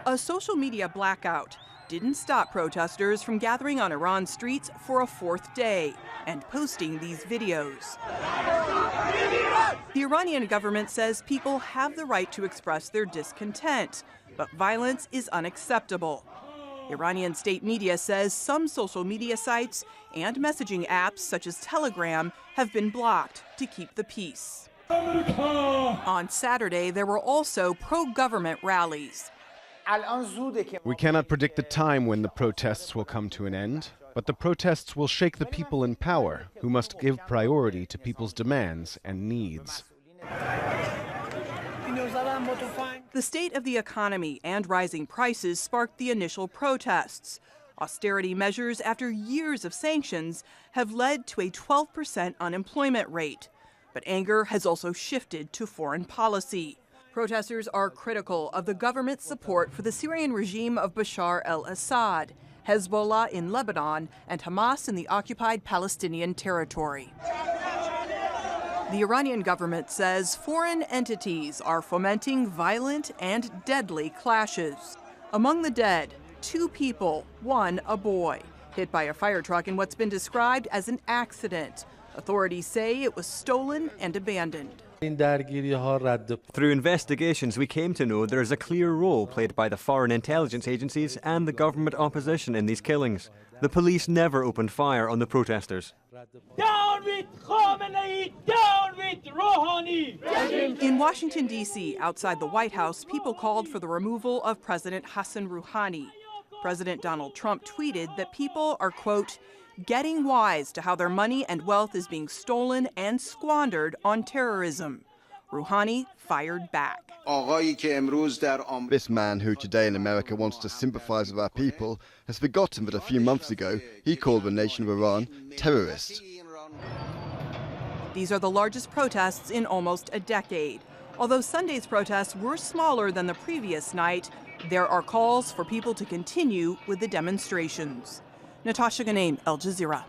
A social media blackout didn't stop protesters from gathering on Iran's streets for a fourth day and posting these videos. The Iranian government says people have the right to express their discontent, but violence is unacceptable. Iranian state media says some social media sites and messaging apps such as Telegram have been blocked to keep the peace. On Saturday, there were also pro-government rallies. We cannot predict the time when the protests will come to an end, but the protests will shake the people in power, who must give priority to people's demands and needs. The state of the economy and rising prices sparked the initial protests. Austerity measures after years of sanctions have led to a 12% unemployment rate. But anger has also shifted to foreign policy. Protesters are critical of the government's support for the Syrian regime of Bashar al-Assad, Hezbollah in Lebanon, and Hamas in the occupied Palestinian territory. The Iranian government says foreign entities are fomenting violent and deadly clashes. Among the dead, 2 people, 1 a boy, hit by a fire truck in what's been described as an accident. Authorities say it was stolen and abandoned. Through investigations, we came to know there is a clear role played by the foreign intelligence agencies and the government opposition in these killings. The police never opened fire on the protesters. Down with Khamenei! Down with Rouhani! In Washington, D.C., outside the White House, people called for the removal of President Hassan Rouhani. President Donald Trump tweeted that people are, quote, getting wise to how their money and wealth is being stolen and squandered on terrorism. Rouhani fired back. This man who today in America wants to sympathize with our people has forgotten that a few months ago he called the nation of Iran terrorists. These are the largest protests in almost a decade. Although Sunday's protests were smaller than the previous night, there are calls for people to continue with the demonstrations. Natasha Ghanem, Al Jazeera.